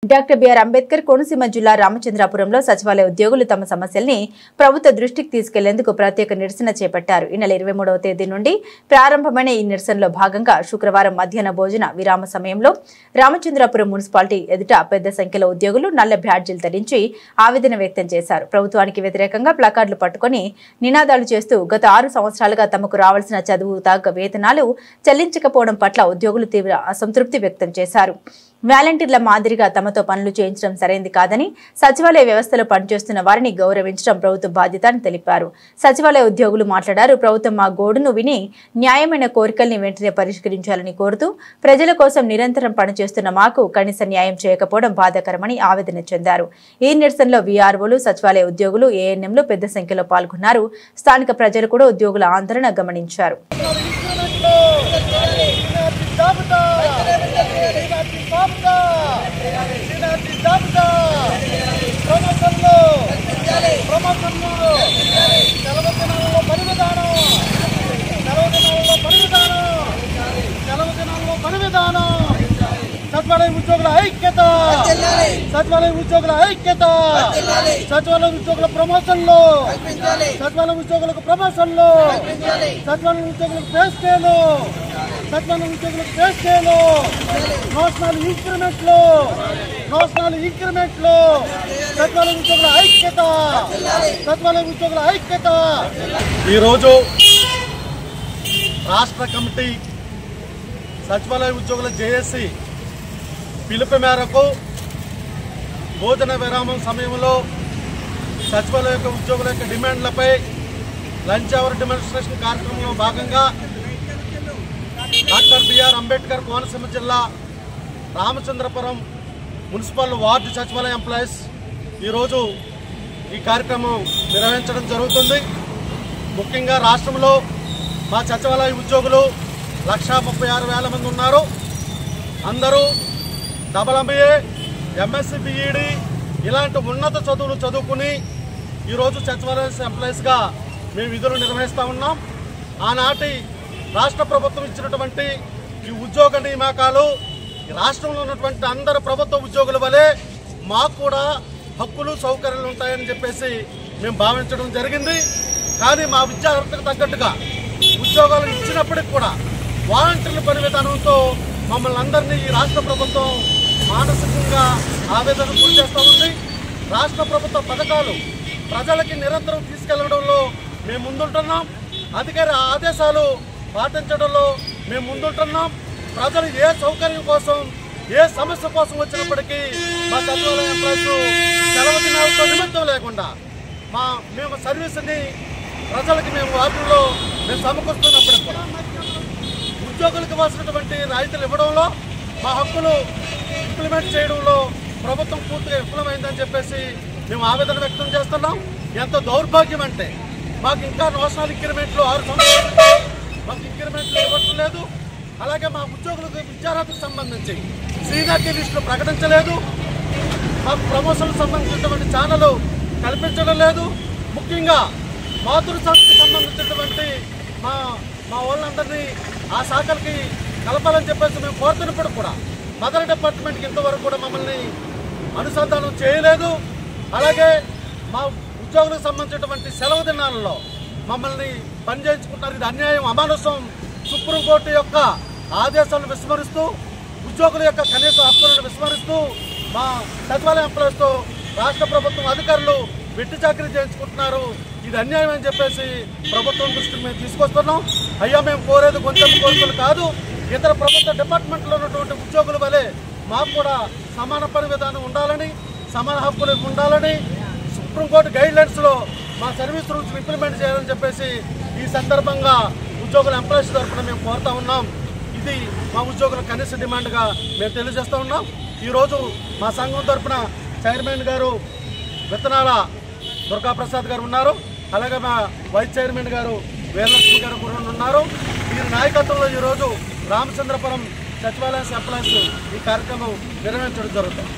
Doctor BR Ambedkar Konaseema జిల్లా రామచంద్రాపురంలో సచివాలయ ఉద్యోగులు తమ సమస్యల్ని ప్రభుత్వ దృష్టికి తీసుకెళ్లేందుకు ప్రత్యేక నిరసన చేపట్టారు. ఈ నెల 23వ తేదీ నుండి ప్రారంభమైన ఈ నిరసనలో భాగంగా శుక్రవారం మధ్యాహ్న భోజన విరామ సమయంలో రామచంద్రాపురం మున్సిపాలిటీ ఎదుట పెద్ద సంఖ్యలో ఉద్యోగులు నల్ల బ్యాడ్జీలు ధరించి ఆవేదన వ్యక్తం చేశారు. ప్రభుత్వానికి వ్యతిరేకంగా ప్లకార్డులు పట్టుకుని నినాదాలు చేస్తూ గత 6 సంవత్సరాలుగా తమకు రావాల్సిన చదువు తగ్గ వేతనాలు చెల్లించకపోవడం పట్ల ఉద్యోగులు తీవ్ర అసంతృప్తి వ్యక్తం చేశారు. వాలంటీర్ల మాదిరిగా తమతో పనులు చేయించడం సరైంది కాదని, సచివాలయ వ్యవస్థలో పనిచేస్తున్న వారిని గౌరవించడం ప్రభుత్వ బాధ్యత అని తెలిపారు. సచివాలయ ఉద్యోగులు మాట్లాడారు. ప్రభుత్వం మా గోడును విని న్యాయమైన కోరికల్ని వెంటనే పరిష్కరించాలని కోరుతూ ప్రజల కోసం నిరంతరం పనిచేస్తున్న మాకు కనీస న్యాయం చేయకపోవడం బాధాకరమని ఆవేదన చెందారు. ఈ నిరసనలో వీఆర్ఓలు, సచివాలయ ఉద్యోగులు, ఏఎన్ఎంలు పెద్ద సంఖ్యలో పాల్గొన్నారు. స్థానిక ప్రజలు కూడా ఉద్యోగుల ఆందోళన గమనించారు. సచివాలయ ఉద్యోగుల ఐక్యత, సచివాలయ ఉద్యోగుల ఐక్యత, సచివాలయ ఉద్యోగుల ప్రమోషన్లు, సచివాలయ ఉద్యోగులకు ప్రమోషన్లు, సచివాలయ ఉద్యోగులకు పే స్కేలు, సచివాలయ ఉద్యోగులకు పే స్కేలు, నేషనల్ ఇంక్రిమెంట్లు, నేషనల్ ఇంక్రిమెంట్లు, సచివాలయ ఉద్యోగుల ఐక్యత, సచివాలయ ఉద్యోగుల ఐక్యత. ఈరోజు రాష్ట్ర కమిటీ సచివాలయ ఉద్యోగుల జేఏసీ పిలుపు మేరకు భోజన విరామం సమయంలో సచివాలయ ఉద్యోగుల యొక్క డిమాండ్లపై లంచ్ అవర్ డెమాన్స్ట్రేషన్ కార్యక్రమంలో భాగంగా డాక్టర్ బిఆర్ అంబేద్కర్ కోనసీమ జిల్లా రామచంద్రపురం మున్సిపల్ వార్డు సచివాలయ ఎంప్లాయీస్ ఈరోజు ఈ కార్యక్రమం నిర్వహించడం జరుగుతుంది. ముఖ్యంగా రాష్ట్రంలో మా సచివాలయ ఉద్యోగులు 136,000 మంది ఉన్నారు. అందరూ MBA, MSc, BEd ఇలాంటి ఉన్నత చదువులు చదువుకుని ఈరోజు సచివాలయ ఎంప్లాయీస్గా మేము విధులు నిర్వహిస్తూ ఉన్నాం. ఆనాటి రాష్ట్ర ప్రభుత్వం ఇచ్చినటువంటి ఈ ఉద్యోగ నియామకాలు రాష్ట్రంలో ఉన్నటువంటి అందరు ప్రభుత్వ ఉద్యోగుల వలె మాకు కూడా హక్కులు సౌకర్యాలు ఉంటాయని చెప్పేసి మేము భావించడం జరిగింది. కానీ మా విద్యార్థులకు తగ్గట్టుగా ఉద్యోగాలు ఇచ్చినప్పటికి కూడా వాలంటీర్ల పని విధానంతో మమ్మల్ని అందరినీ ఈ రాష్ట్ర ప్రభుత్వం మానసికంగా ఆవేదన గురి చేస్తూ ఉంది. రాష్ట్ర ప్రభుత్వ పథకాలు ప్రజలకి నిరంతరం తీసుకెళ్లడంలో మేము ముందుంటున్నాం. అధికారి ఆదేశాలు పాటించడంలో మేము ముందుంటున్నాం. ప్రజలు ఏ సౌకర్యం కోసం, ఏ సమస్య కోసం వచ్చినప్పటికీ మా సచివాలయ ఎంప్లాయీస్ సెలవు దినాలతో నిమిత్తం లేకుండా మేము సర్వీస్ని ప్రజలకి మేము వాటిల్లో మేము సమకూరుస్తున్నప్పటికి కూడా ఉద్యోగులకు ఇవ్వాల్సినటువంటి రాయితీలు ఇవ్వడంలో, మా హక్కులు ఇంప్లిమెంట్ చేయడంలో ప్రభుత్వం పూర్తిగా విఫలమైందని చెప్పేసి మేము ఆవేదన వ్యక్తం చేస్తున్నాం. ఎంత దౌర్భాగ్యం అంటే మాకు ఇంకా నేషనల్ ఇంక్రిమెంట్లు 6 సంవత్సరాలు మాకు ఇంక్రిమెంట్లు ఇవ్వటం లేదు. అలాగే మా ఉద్యోగులకు విద్యార్హతకు సంబంధించి సీనియారిటీ లిస్టులు ప్రకటించలేదు. మాకు ప్రమోషన్లకు సంబంధించినటువంటి ఛానల్ కల్పించడం లేదు. ముఖ్యంగా మాతృ సంస్థకు సంబంధించినటువంటి మా వాళ్ళందరినీ ఆ శాఖలకి కలపాలని చెప్పేసి మేము కోరుతున్నప్పుడు కూడా మదర్ డిపార్ట్మెంట్కి ఇంతవరకు కూడా మమ్మల్ని అనుసంధానం చేయలేదు. అలాగే మా ఉద్యోగులకు సంబంధించినటువంటి సెలవు దినాలలో మమ్మల్ని పనిచేయించుకుంటారు. ఇది అన్యాయం, అమానుషం. సుప్రీంకోర్టు యొక్క ఆదేశాలను విస్మరిస్తూ, ఉద్యోగుల యొక్క కనీస హక్కులను విస్మరిస్తూ మా సచివాలయ ఎంప్లాయీస్తో రాష్ట్ర ప్రభుత్వం అధికారులు వెట్టి చాకరీ చేయించుకుంటున్నారు. ఇది అన్యాయం అని చెప్పేసి ప్రభుత్వం దృష్టికి మేము తీసుకొస్తున్నాం. అయ్యా, మేము కోరేది కొంచెం కోరికలు కాదు. ఇతర ప్రభుత్వ డిపార్ట్మెంట్లో ఉన్నటువంటి ఉద్యోగుల వలె మాకు కూడా సమాన పని విధానం ఉండాలని, సమాన హక్కులు ఉండాలని, సుప్రీంకోర్టు గైడ్లైన్స్లో మా సర్వీస్ రూల్స్ ఇంప్లిమెంట్ చేయాలని చెప్పేసి ఈ సందర్భంగా ఉద్యోగుల ఎంప్లాయీస్ తరఫున మేము కోరుతా ఉన్నాం. ఇది మా ఉద్యోగుల కనీస డిమాండ్గా మేము తెలియజేస్తూ ఉన్నాం. ఈరోజు మా సంఘం తరఫున చైర్మన్ గారు విత్తనాల దుర్గాప్రసాద్ గారు ఉన్నారు. అలాగే మా వైస్ చైర్మన్ గారు వీరలక్ష్మి గారు కూడా ఉన్నారు. వీరి నాయకత్వంలో ఈరోజు రామచంద్రపురం సచివాలయ ఎంప్లాయీస్ ఈ కార్యక్రమం నిర్వహించడం జరుగుతుంది.